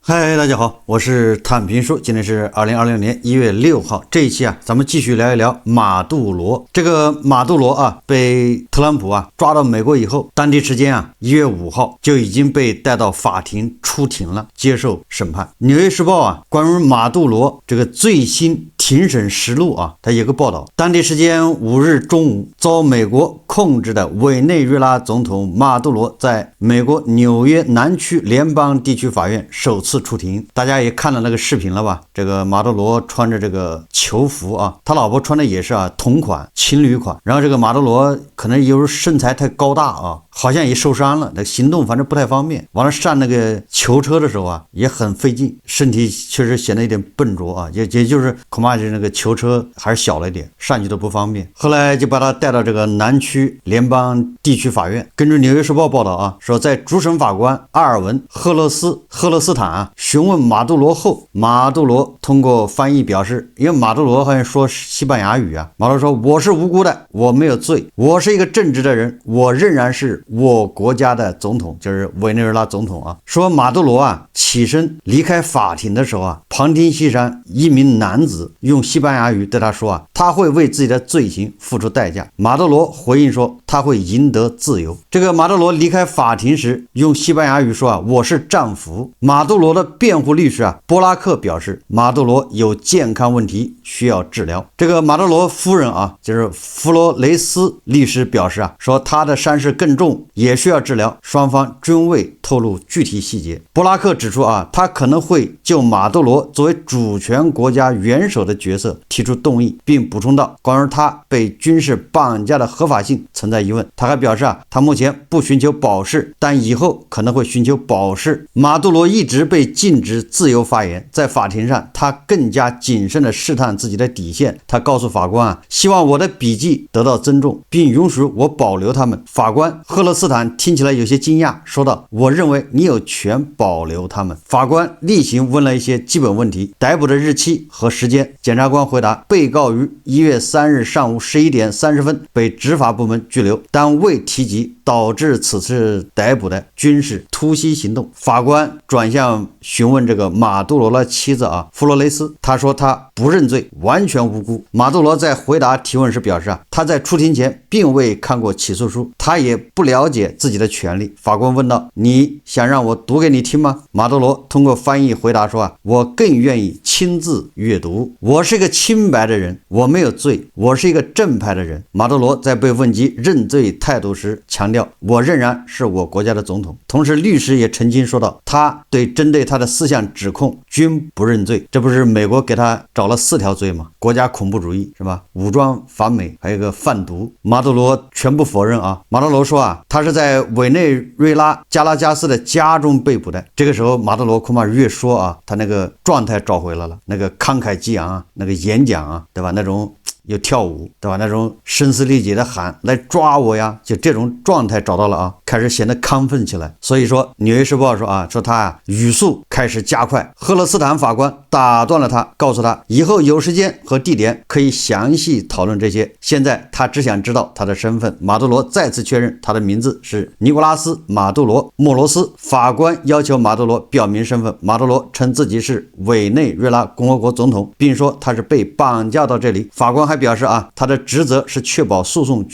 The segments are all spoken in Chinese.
嗨，大家好，我是坦平叔，今天是2020年1月6号。這一期咱們繼續聊一聊馬杜羅。這個馬杜羅被特朗普抓到美國以後，當地時間1月5號就已經被帶到法庭出庭了，接受審判。紐約時報關於馬杜羅這個最新庭審實錄它有個報道，當地時間5日中午，遭美國控制的委內瑞拉總統馬杜羅在美國紐約南區聯邦地區法院首次出庭。大家也看了那個視頻了吧？這個馬杜羅穿着這個囚服他老婆穿的也是同款情侶款。然後這個馬杜羅可能有时候身材太高大好像也受傷了，那行动反正不太方便。完了上那個囚車的时候也很費勁，身體確實顯得有點笨拙也就是恐怕是那個囚車還是小了一點，上去都不方便。後來就把他帶到這個南區聯邦地區法院。根據紐約時報報道說在主審法官阿爾文·赫勒斯坦詢問馬杜羅後，馬杜羅通過翻譯表示，因為馬杜羅好像說西班牙語馬杜羅說，我是無辜的，我沒有罪，我是一個正直的人，我仍然是我國家的總統，就是委內瑞拉總統說馬杜羅起身離開法庭的時候旁聽席上一名男子用西班牙語對他說他會為自己的罪行付出代價。馬杜羅回應說他會贏得自由。這個馬杜羅離開法庭時用西班牙語說我是丈夫。馬杜羅的辯護律師波拉克表示馬杜羅有健康問題需要治療。這個馬杜羅夫人就是弗羅雷斯律師表示說他的傷勢更重，也需要治療，雙方均未透露具體細節。布拉克指出他可能會就馬杜羅作為主權國家元首的角色提出動議，並補充到關於他被軍事綁架的合法性存在疑問。他還表示他目前不尋求保釋，但以後可能會尋求保釋。馬杜羅一直被禁止自由發言，在法庭上他更加謹慎地試探自己的底線。他告訴法官希望我的筆記得到尊重，並允許我保留他們。法官赫勒斯坦聽起來有些驚訝，說道我認為你有權保留他們。法官例行問了一些基本問題，逮捕的日期和時間。檢察官回答被告於1月3日上午11點30分被執法部門拘留，但未提及導致此次逮捕的軍事突襲行動。法官轉向詢問這個馬杜羅的妻子弗羅雷斯，他說他不認罪，完全無辜。馬杜羅在回答提問時表示他在出庭前並未看過起訴書，他也不了解自己的權利。法官問道你想讓我讀給你聽嗎？馬杜羅通過翻譯回答說我更願意親自閱讀。我是一個清白的人，我沒有罪，我是一個正派的人。馬杜羅在被問及認罪態度時強調我仍然是我國家的總統。同時律師也澄清說道他對針對他的4項指控均不認罪。這不是美國給他找了4條罪嗎？國家恐怖主義是吧？武裝反美，還有一個贩毒。馬杜羅全部否認馬杜羅說他是在委內瑞拉加拉加斯的家中被捕的。这個時候馬杜羅恐怕越說他那個狀態找回來了，那個慷慨激昂那個演講對吧？那種有跳舞對吧？那種聲嘶力竭的喊來抓我呀，就這種狀態找到了開始顯得亢奮起來。所以說紐約時報說他語速開始加快。赫勒斯坦法官打斷了他，告訴他以後有時間和地點可以詳細討論這些，現在他只想知道他的身份。馬杜羅再次確認他的名字是尼古拉斯·馬杜羅·莫羅斯。法官要求馬杜羅表明身份。馬杜羅稱自己是委內瑞拉共和國總統，並說他是被綁架到這裡。法官還表示他的職責是確保訴訟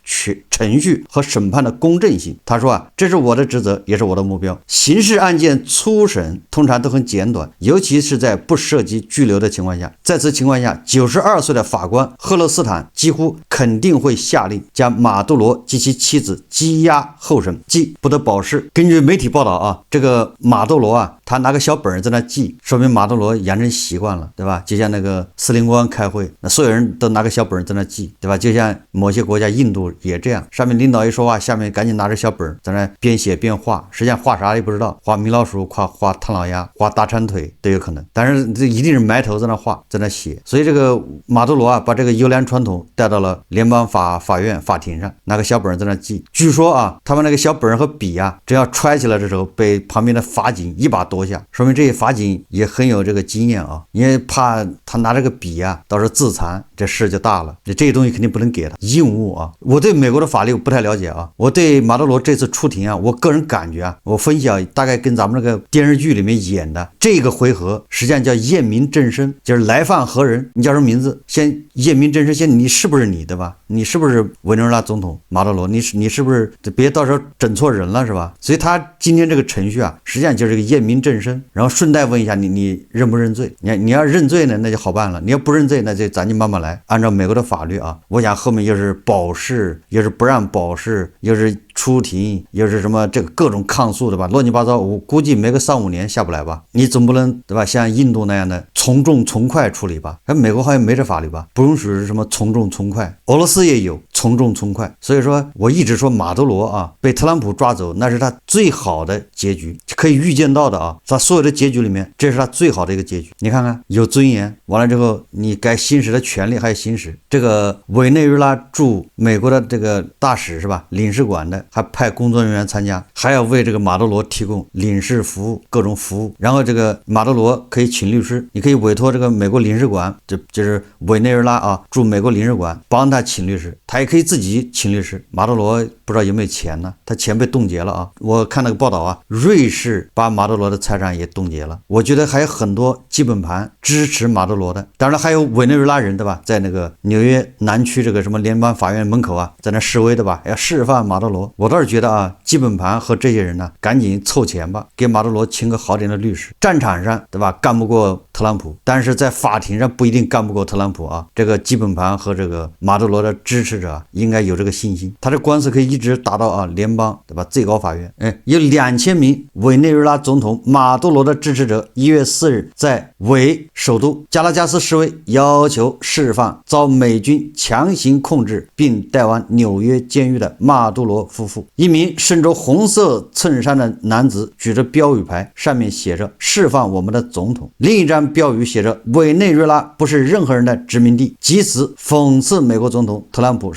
程序和審判的公正性。他說這是我的職責，也是我的目標。刑事案件初審通常都很簡短，尤其是在不涉及拘留的情況下。在此情況下，92歲的法官赫勒斯坦幾乎肯定會下令將馬杜羅及其妻子羈押候審，即不得保釋。根據媒體報道這個馬杜羅他拿個小本在那記，說明馬杜羅養成習慣了，對吧？就像那個司令官開會，那所有人都拿個小本在那記，对吧？就像某些國家印度也這樣，上面領導一說話，下面趕緊拿着小本在那邊寫邊畫，實際上畫啥也不知道，畫米老鼠，畫唐老鴨，畫大長腿都有可能，但是這一定是埋頭在那畫，在那寫。所以這個馬杜羅把這個優良傳統帶到了聯邦法院法庭上，拿個小本在那記。據說他們那個小本和筆只要揣起來的時候被旁邊的法警一把夺下，說明這些法警也很有這個經驗因為怕他拿這個筆啊，到時候自殘，這事就大了。這些東西肯定不能給他，硬物啊。我對美國的法律不太了解啊，我对馬杜羅這次出庭啊，我個人感覺啊，我分析啊，大概跟咱們那個電視劇裡面演的這個回合，實際上叫驗明正身，就是來犯何人，你叫什麼名字，先驗明正身，先你是不是你的吧？你是不是委内瑞拉总統馬杜羅？你是不是別到時候整錯人了是吧？所以他今天這個程序啊，實際上就是個驗明正身，然後順帶問一下你認不認罪？你要認罪呢，那就好辦了；你要不認罪，那就咱就慢慢来，按照美國的法律啊。我想后面又是保釋，又是不讓保釋，又是出庭，又是什麼這個各種抗訴的吧，亂七八糟，我估計沒個3-5年下不來吧。你總不能對吧？像印度那樣的从重从快處理吧？美國好像沒這法律吧？不允許什麼從重從快，俄羅斯也有從重從快。所以說我一直說馬杜羅啊被特朗普抓走，那是他最好的結局，可以預見到的啊，他所有的結局裡面，這是他最好的一個結局。你看看，有尊嚴，完了之後你該行使的權利還有行使。這個委內瑞拉驻美國的這個大使是吧？領事館的還派工作人員參加，還要為這個馬杜羅提供領事服務，各種服務。然後這個馬杜羅可以請律師，你可以委托這個美國領事館，就是委內瑞拉啊駐美国領事館幫他請律師，他也可以自己請律師。馬杜羅不知道有沒有錢呢？他錢被冻結了啊！我看那個報道啊，瑞士把馬杜羅的財產也凍結了。我覺得還有很多基本盤支持馬杜羅的，當然還有委內瑞拉人對吧？在那個紐約南區這個什麼聯邦法院門口啊，在那示威的吧，要釋放馬杜羅。我倒是覺得啊，基本盤和這些人呢，趕緊湊錢吧，給馬杜羅請個好點的律師。戰場上對吧，幹不過特朗普，但是在法庭上不一定幹不過特朗普啊。這個基本盤和這個馬杜羅的支持者應該有這個信心，他的官司可以一直打到啊聯邦對吧最高法院。有2000名委內瑞拉總統馬杜羅的支持者1月4日在委首都加拉加斯示威，要求釋放遭美軍強行控制並帶往紐約監獄的馬杜羅夫婦。一名身着紅色襯衫的男子舉着標語牌，上面寫着釋放我們的總統，另一張標語寫着委內瑞拉不是任何人的殖民地，藉此諷刺美國總統特朗普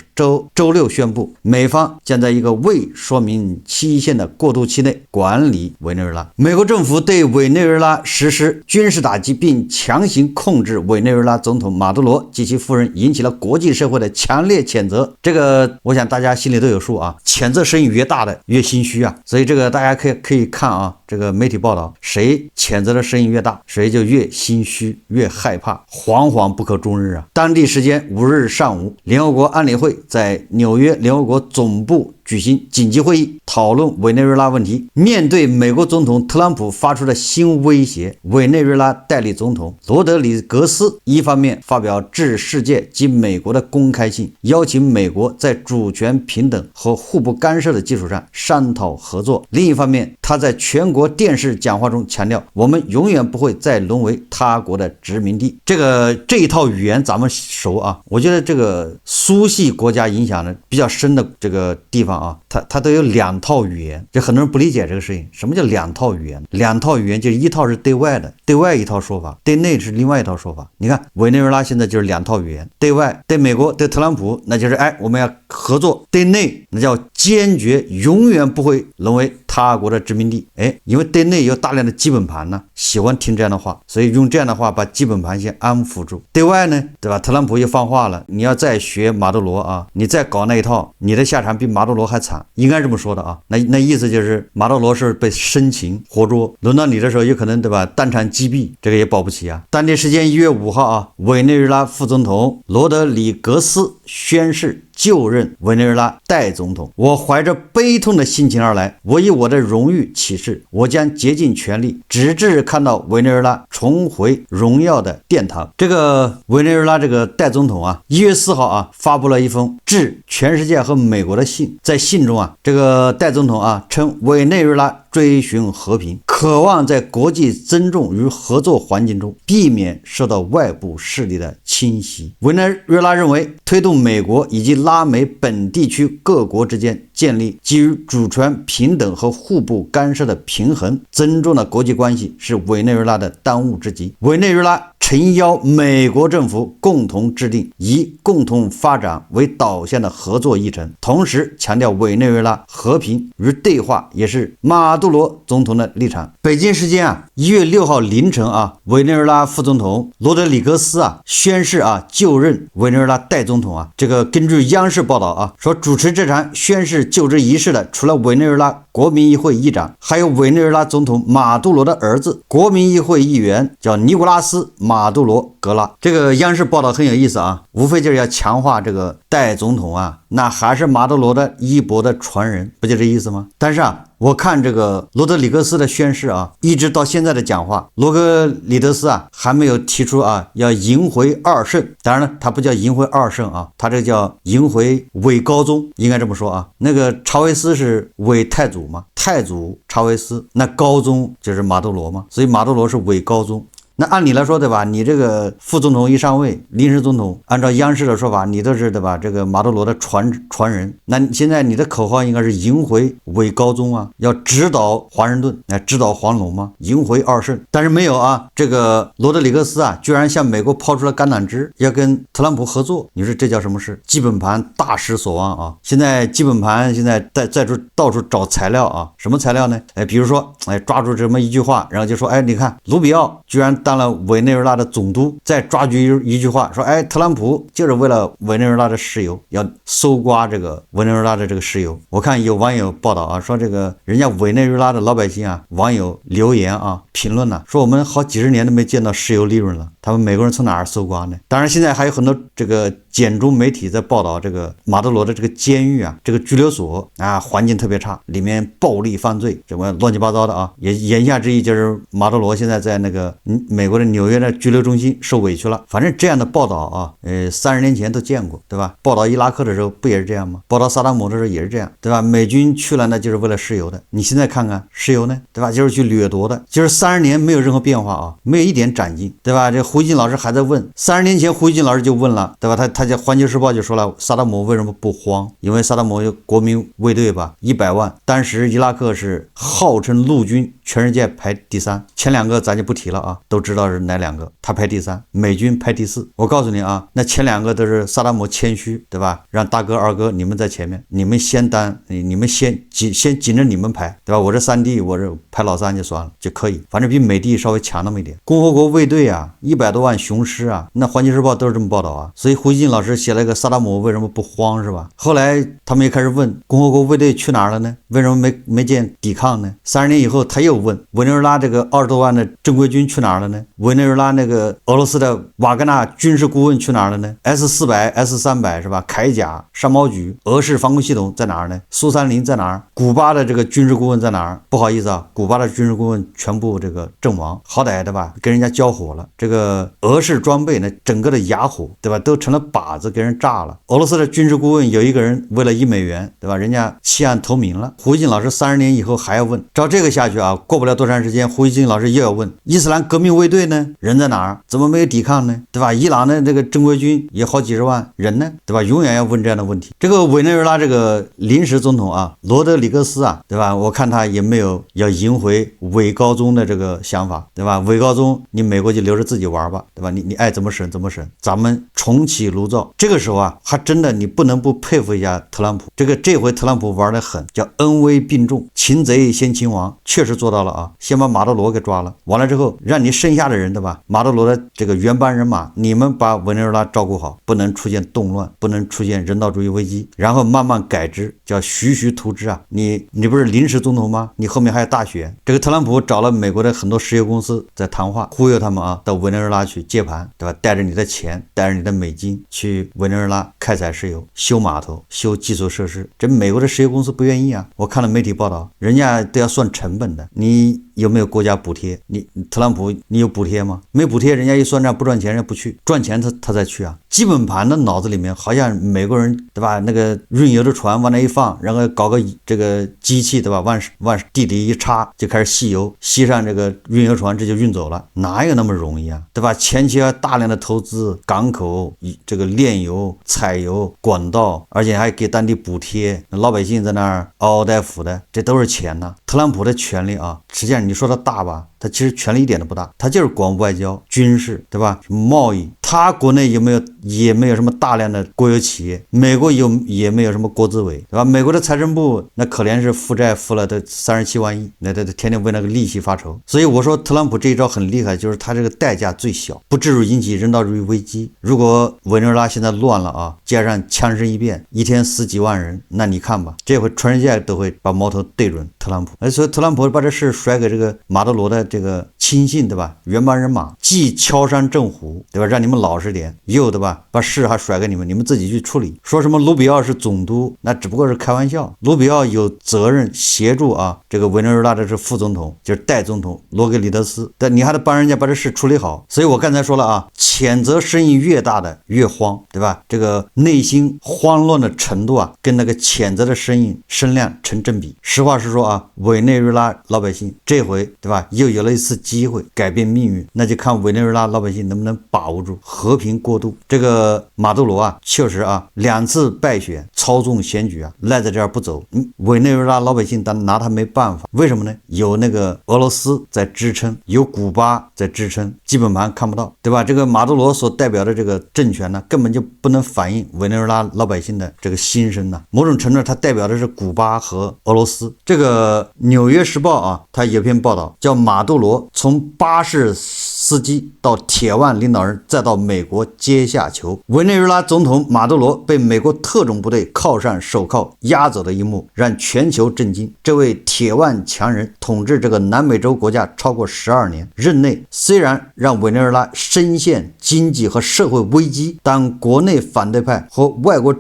周六宣布，美方将在一個未說明期限的過渡期內管理委内瑞拉。美國政府對委內瑞拉實施軍事打擊並強行控制委內瑞拉總統馬杜羅及其夫人，引起了國際社會的強烈譴責。這個我想大家心裡都有數啊，谴責聲音越大的越心虛啊，所以這個大家可以看啊，這個媒體報道，誰譴責的聲音越大，誰就越心虛越害怕，惶惶不可終日啊。當地時間5日上午，聯合國安理會在紐約聯合國總部舉行緊急會議，討論委內瑞拉問題。面對美國總統特朗普發出的新威脅，委內瑞拉代理总统羅德里格斯一方面發表致世界及美國的公開信，邀請美國在主權平等和互不干涉的基礎上商討合作；另一方面，他在全國電視講話中強調，我們永遠不會再淪為他國的殖民地。這一套語言咱們熟啊，我覺得這個蘇系國家影響的比較深的這個地方啊，它都有2套語言，这很多人不理解这個事情。什麼叫2套語言？2套語言就是一套是對外的，對外一套說法，對內是另外一套說法。你看委內瑞拉現在就是2套語言，對外對美國對特朗普那就是我們要合作，對內那叫堅決永遠不會淪為他國的殖民地。因為對內有大量的基本盤呢，喜歡聽這樣的話，所以用這樣的話把基本盤先安撫住。對外呢，對吧？特朗普又放話了，你要再學馬杜羅啊，你再搞那一套，你的下場比馬杜羅還慘，應該這麼說的啊。那意思就是馬杜羅是被生擒活捉，輪到你的時候有可能對吧？當場擊斃，這個也保不齊啊。當地時間1月5號啊，委內瑞拉副總統羅德里格斯宣誓就任委內瑞拉代總統。我懷着悲痛的心情而來，我以我的榮譽起誓，我將竭盡全力，直至看到委內瑞拉重回榮耀的殿堂。這個委內瑞拉這個代總統啊，1月4號啊，發布了一封致全世界和美國的信。在信中啊，這個代總統啊稱委內瑞拉追尋和平，渴望在國際尊重與合作環境中避免受到外部勢力的侵襲。委內瑞拉認為，推動美國以及拉美本地區各國之間建立基於主權平等和互不干涉的平衡尊重的國際關係是委內瑞拉的當務之急。委內瑞拉誠邀美國政府共同制定以共同發展為導向的合作議程，同時強調委內瑞拉和平與對話也是馬杜羅總統的立場。盤。北京时間1月6號凌晨委內瑞拉副總統羅德里格斯宣誓就任委內瑞拉代總統。這個根據央視報道說，主持這場宣誓就職儀式的除了委內瑞拉國民議會議長，還有委內瑞拉總統馬杜羅的兒子，國民議會議員叫尼古拉斯·馬杜羅格拉。這個央視報道很有意思無非就是要強化這個代總統那還是馬杜羅的衣钵的傳人，不就這意思嗎？但是我看這個羅德里格斯的宣誓一直到現在的講話，羅格里德斯還沒有提出要迎回二聖。當然了，他不叫迎回二聖他這個叫迎回偽高宗，應該這麼說那個查韋斯是偽太祖嘛，太祖查韋斯，那高宗就是馬杜羅嘛，所以馬杜羅是偽高宗。那按理来說，对吧？你这个副总统一上位，臨時總統，按照央視的說法，你都是对吧？這個馬杜羅的傳人。那現在你的口號應該是迎回偽高宗要指導華盛頓，指導黃龍嗎？迎回二聖。但是沒有這個羅德里格斯居然向美國拋出了橄欖枝，要跟特朗普合作。你說這叫什麼事？基本盤大失所望現在基本盤現在在到處找材料什麼材料呢？比如說抓住這麼一句話，然後就說你看盧比奧居然當了委內瑞拉的總督，再抓住一句話說特朗普就是為了委內瑞拉的石油，要搜刮這個委內瑞拉的這個石油。我看有網友報道說這個人家委內瑞拉的老百姓網友留言評論說我們好幾十年都沒見到石油利潤了，他們美國人從哪兒搜刮呢？當然現在還有很多這個簡中媒體在報道這個馬杜羅的這個監獄這個拘留所環境特別差，裡面暴力犯罪什麼亂七八糟的言下之意就是馬杜羅現在在那個美國的紐約的拘留中心受委屈了。反正這樣的報道30年前都見過，對吧？報道伊拉克的時候不也是這樣嗎？報道薩達姆的時候也是這樣，對吧？美軍去了呢就是為了石油的，你現在看看石油呢，對吧？就是去掠奪的，就是30年沒有任何變化沒有一點長進，對吧？這胡錫進老師還在問，30年前胡錫進老師就問了，對吧？他在環球時報就說了，薩達姆為什麼不慌？因為薩達姆有國民衛隊吧，100萬，當時伊拉克是號稱陸軍全世界排第3，前兩個咱就不提了都知道是哪兩個，他排第3，美軍排第4。我告訴你那前兩個都是薩達姆謙虛，對吧？讓大哥二哥你們在前面，你們先當，你們先緊着你們排，對吧？我這3弟我這排老3就算了就可以，反正比美帝稍微強那麼一點。共和國衛隊100多萬雄師那環球時報都是這麼報道所以胡錫進老師寫了一個薩達姆為什麼不慌是吧？後來他們也開始問共和國衛隊去哪兒了呢？為什麼沒見抵抗呢？30年以後他又問委內瑞拉這個20多萬的正規軍去哪兒了呢？委內瑞拉那個俄羅斯的瓦格納軍事顧問去哪兒了呢？ S400 S300 是吧？鎧甲山毛櫸俄式防空系統在哪兒呢？蘇30在哪兒？古巴的這個軍事顧問在哪兒？不好意思古巴的軍事顧問全部這個陣亡，好歹對吧？跟人家交火了，這個俄式裝備呢整個的啞火對吧？都成了靶子給人炸了。俄羅斯的軍事顧問有一個人為了1美元對吧？人家棄暗投明了。胡錫進老師30年以後還要問，照這個下去過不了多長時間，胡錫進老師又要問伊斯蘭革命衛隊呢人在哪兒？怎麼沒有抵抗呢？對吧？伊朗的這個正規軍也好幾十萬人呢，對吧？永遠要問這樣的問題。這個委內瑞拉這個臨時總統羅德里格斯對吧？我看他也沒有要迎回偽高宗的這個想法，對吧？偽高宗你美國就留着自己玩吧，對吧？你愛怎麼審怎麼審，咱們重啟爐灶。這個時候還真的你不能不佩服一下特朗普。這回特朗普玩得狠，叫恩威並重，擒賊先擒王，確實做到了先把馬杜羅給抓了，完了之後讓你剩下的人對吧？馬杜羅的這個原班人馬，你們把委內瑞拉照顧好，不能出現動亂，不能出現人道主義危機，然後慢慢改制，叫徐徐圖之你不是臨時總統嗎？你後面還有大選。這個特朗普找了美國的很多石油公司在談話，忽悠他們到委內瑞拉去接盤，對吧？帶着你的錢，帶着你的美金去委內瑞拉開採石油、修碼頭、修基礎設施。這美國的石油公司不願意我看了媒體報道，人家都要算成本的，你有沒有國家補貼？你特朗普你有補貼嗎？沒補貼，人家一算賬不賺錢人家不去，賺錢他才去基本盤的腦子裡面好像美國人對吧？那個運油的船往那一放，然後搞個這個機器對吧？往地裡一插就開始吸油，吸上這個運油船這就運走了，哪有那麼容易對吧？前期要大量的投資港口，這個煉油、採油、管道，而且還給當地補貼，老百姓在那兒嗷嗷待哺的，這都是錢特朗普的權力實際上你說他大吧，他其實權力一點都不大，他就是管外交、軍事對吧？什麼貿易，他國內也沒有什麼大量的國有企業，美國也沒有什麼國資委，對吧？美國的財政部那可憐是負債負了都37萬億，那天天為那個利息發愁。所以我說特朗普這一招很厲害，就是他這個代價最小，不至於引起人道主義危機。如果委內瑞拉現在亂了啊，街上槍声一片，一天死幾萬人，那你看吧，這回全世界都会把矛头对準特朗普。所以特朗普把这事甩給這個馬杜羅的這個親信，對吧？原班人馬，既敲山震虎，對吧？讓你們老實點，又對吧？把事還甩給你們自己去處理。說什麼盧比奧是總督，那只不過是開玩笑。盧比奧有責任協助啊，這個委內瑞拉的是副總統，就是代總統羅格里德斯，但你還得幫人家把這事處理好。所以我剛才說了啊，譴責声音越大的越慌，对吧？這個內心慌亂的程度啊，跟那個譴責的聲量成正比。實話實說啊，委內瑞拉老百姓這回對吧，又有了一次機會改變命運，那就看委內瑞拉老百姓能不能把握住和平過渡。這個馬杜羅啊，確實啊，2次敗選，操縱選舉啊，賴在這兒不走。委內瑞拉老百姓但拿他沒辦法，為什麼呢？有那個俄羅斯在支撐，有古巴在支撐，基本盤看不到，對吧？這個馬杜羅所代表的這個政權呢，根本就不能反映委內瑞拉老百姓的這個心聲呢。某種程度它代表的是古巴和俄羅斯。這個紐約時報啊，它有篇報道叫馬杜羅從巴士司機到鐵腕領導人再到美國階下囚，委內瑞拉總統馬杜羅被美國特種部隊銬上手銬押走的一幕讓全球震驚。這位鐵腕強人統治這個南美洲國家超過12年，任內雖然讓委內瑞拉深陷經濟和社會危機，但國內反對派和外國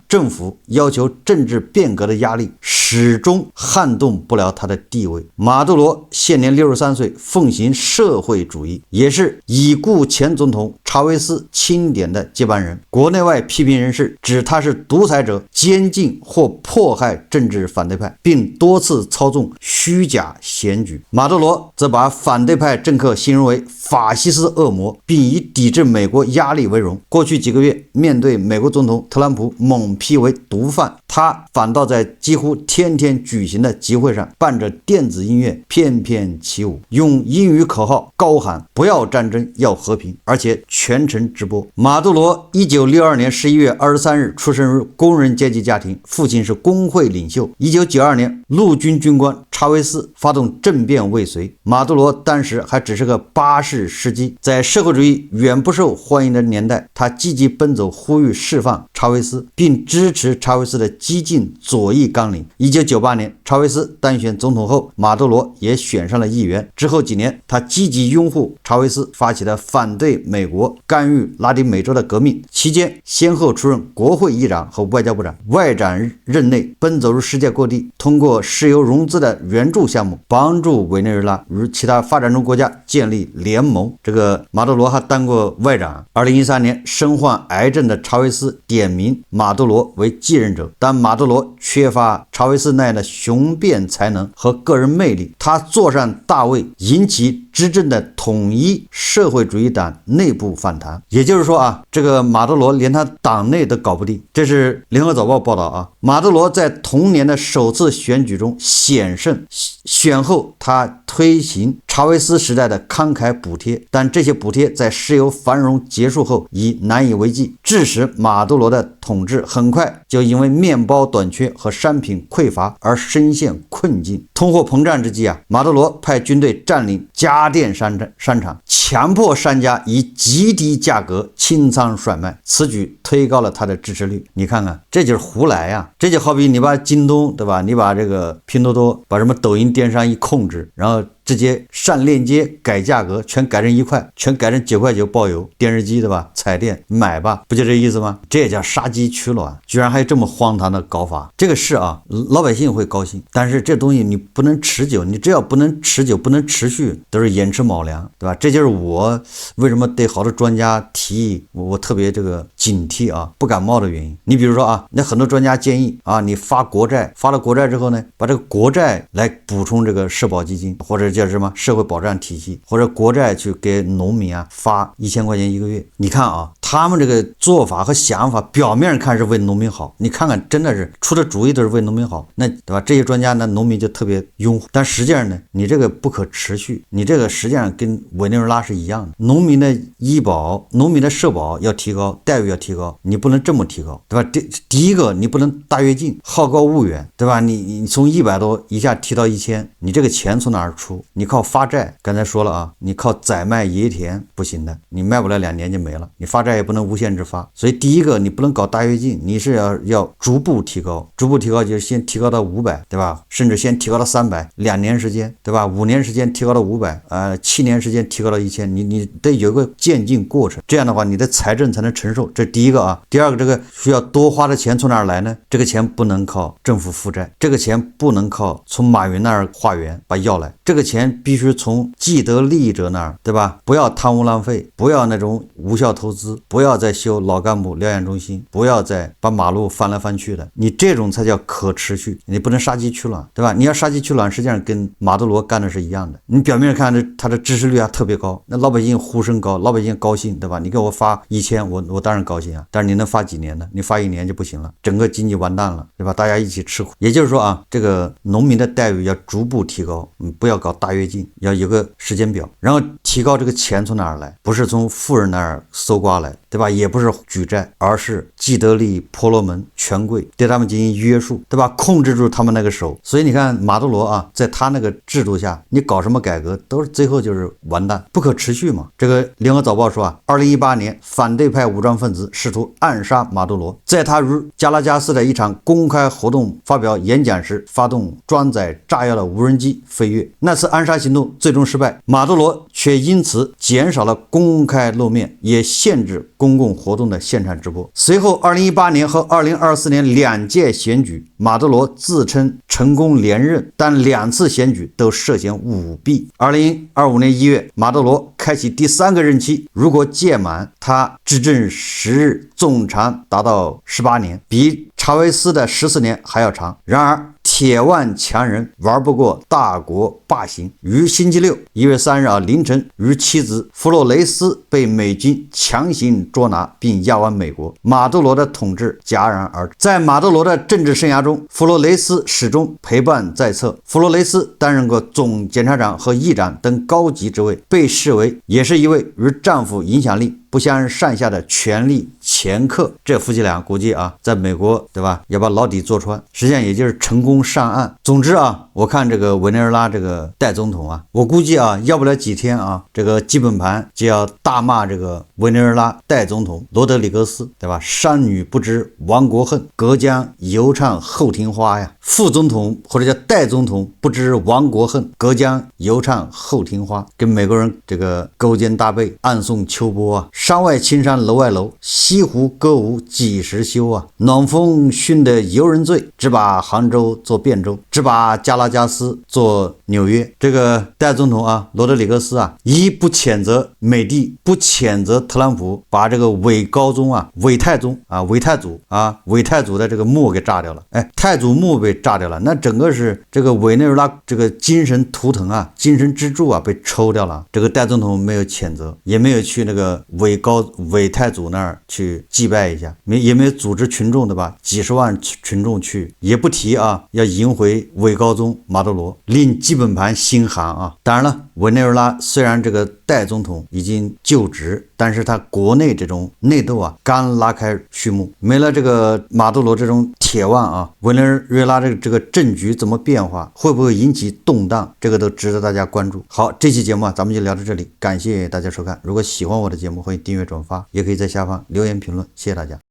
政府要求政治變革的壓力始終撼動不了他的地位。馬杜羅現年63歲，奉行社會主義，也是已故前總統查韋斯欽點的接班人。國內外批評人士指他是獨裁者，監禁或迫害政治反對派，並多次操縱虛假選舉。馬杜羅則把反對派政客形容為法西斯惡魔，並以抵制美國壓力為榮。過去幾個月，面對美國總統特朗普猛批為毒販，他反倒在幾乎天天舉行的集會上伴着電子音樂翩翩起舞，用英語口號高喊不要戰爭要和平，而且全程直播。馬杜羅1962年11月23日出生於工人階級家庭，父親是工會領袖。1992年陸軍軍官查韋斯發動政變未遂，馬杜羅當時還只是個巴士司機。在社會主義遠不受歡迎的年代，他積極奔走呼籲釋放查韋斯，並支持查韋斯的激進左翼綱領。1998年查韋斯當選總統後，馬杜羅也選上了議員。之後幾年，他積極擁護查韋斯發起的反對美國干預拉丁美洲的革命，期間先後出任國會議長和外交部長。外長任內奔走於世界各地，通過石油融資的援助項目，幫助委內瑞拉與其他發展中國家建立聯盟。這個馬杜羅還當過外長。2013年身患癌症的查韋斯點名馬杜羅為繼任者，但馬杜羅缺乏查韋斯那樣的雄辯才能和個人魅力，他坐上大位，引起執政的統一社會主義黨內部反彈。也就是說啊，這個馬杜羅連他黨內都搞不定。這是聯合早報報道啊，馬杜羅在同年的首次選舉中險勝，選後他推行查韋斯時代的慷慨補貼，但這些補貼在石油繁榮結束後已難以為繼，致使馬杜羅的統治很快就因為麵包短缺和商品匱乏而深陷困境。通貨膨脹之際啊，馬杜羅派軍隊佔領家電商場，強迫商家以極低價格清倉甩賣，此舉推高了他的支持率。你看看，這就是胡來啊！這就好比你把京東，对吧？你把這個拼多多，把什麼抖音電商一控制，然後直接上鏈接改價格，全改成1塊，全改成9塊9包郵。電視機，對吧？彩電買吧，不就這意思嗎？這也叫殺雞取卵，居然還有這麼荒唐的搞法。這個事啊，老百姓會高興，但是這東西你不能持久，你只要不能持久，不能持續，都是寅吃卯糧，对吧？这就是我為什麼對好多專家提議，我特別這個警惕啊，不感冒的原因。你比如說啊，那很多專家建議啊，你發國債，發了國債之後呢，把這個國債來補充這個社保基金，或者叫什麼社會保障體系，或者國債去給農民啊發1000塊錢一個月。你看啊，他们這個做法和想法，表面看是為農民好，你看看真的是出的主意都是為農民好，那對吧？這些專家呢，農民就特別擁護，但實際上呢，你這個不可持續，你這個實際上跟委內瑞拉是一樣的，農民的醫保、農民的社保要提高，待遇要提高，你不能這麼提高，對吧？第一個你不能大躍進，好高騖遠，對吧？你從100多一下提到1000，你這個錢從哪兒出？你靠發債，剛才說了啊，你靠宰賣爺爺田不行的，你賣不了2年就沒了，你發債也不能無限制發，所以第一個你不能搞大躍進，你是要逐步提高，逐步提高就是先提高到500，對吧？甚至先提高到300，2年時間，對吧？5年時間提高到500，7年時間提高到1000，你得有個漸進過程，這樣的話你的財政才能承受，這是第一個啊。第二個，這個需要多花的錢從哪兒來呢？這個錢不能靠政府負債，這個錢不能靠從馬雲那兒化緣把要來，這個錢必須從既得利益者那兒，對吧？不要貪污浪費，不要那種無效投資，不要再修老幹部療養中心，不要再把馬路翻來翻去的，你這種才叫可持續，你不能殺雞取卵，對吧？你要殺雞取卵，實際上跟馬杜羅幹的是一樣的。你表面看着他的支持率還特別高，那老百姓呼聲高，老百姓高興，對吧？你給我發1000，我當然高興啊，但是你能發幾年呢？你發1年就不行了，整個經濟完蛋了，對吧？大家一起吃苦。也就是說啊，這個農民的待遇要逐步提高，不要搞大躍進，要有個時間表，然後提高這個錢從哪兒來？不是從富人那兒搜刮來，對吧？也不是舉債，而是既得利益婆羅門權貴對他們進行約束，對吧？控制住他們那個手。所以你看馬杜羅啊，在他那個制度下，你搞什麼改革都是最後就是完蛋，不可持續嘛。這個聯合早報說啊，2018年反對派武裝分子試圖暗殺馬杜羅，在他於加拉加斯的一場公開活動發表演講時，發動裝載炸藥的無人機飛越。那次暗殺行動最終失敗，馬杜羅卻因此減少了公開露面，也限制公共活動的現場直播。隨後2018年和2024年2屆選舉，馬杜羅自稱成功連任，但2次選舉都涉嫌舞弊。2025年1月，馬杜羅開啟第3個任期，如果屆滿，他執政時日總長達到18年，比查韋斯的14年還要長。然而鐵腕強人玩不過大國霸行，於星期六1月3日凌晨，與妻子弗洛雷斯被美軍強行捉拿並押往美國。馬杜羅的統治戛然而止。在馬杜羅的政治生涯中，弗洛雷斯始終陪伴在側。弗洛雷斯擔任過總檢察長和議長等高級職位，被視為也是一位與丈夫影響力不相上下的權力掮客。這夫妻倆估計啊，在美國，對吧，要把牢底坐穿，實際上也就是成功上岸。總之啊，我看這個委內瑞拉這個代總統啊，我估計啊，要不了幾天啊，這個基本盤就要大罵這個委內瑞拉代總統羅德里格斯，對吧？商女不知亡國恨，隔江猶唱後庭花呀。副總統或者叫代總統不知亡國恨，隔江猶唱後庭花，跟美國人這個勾肩搭背，暗送秋波啊。山外青山樓外樓，西湖歌舞幾時休啊？暖風熏得遊人醉，只把杭州做汴州，只把加拉加斯做紐約。這個代總統啊，羅德里格斯啊，一不譴責美帝，不譴責特朗普，把這個偽高宗啊、偽太宗啊、偽太祖啊、偽太祖的這個墓給炸掉了。哎，太祖墓被炸掉了，那整個是這個委內瑞拉這個精神圖騰啊、精神支柱啊被抽掉了。這個代總統沒有譴責，也沒有去那個偽太祖那兒去祭拜一下，也沒有組織群眾，對吧？幾十萬群眾去，也不提啊，要迎回偽高宗馬杜羅，令基本盤心寒啊。當然了，委內瑞拉雖然這個代總統已經就職，但是他國內這種內鬥啊剛拉開序幕，沒了這個馬杜羅這種鐵腕啊，委內瑞拉這個政局怎麼變化，會不會引起動盪，這個都值得大家關注。好，這期節目啊，咱們就聊到這裡，感謝大家收看。如果喜歡我的節目，歡迎訂閱轉發，也可以在下方留言評論，謝謝大家。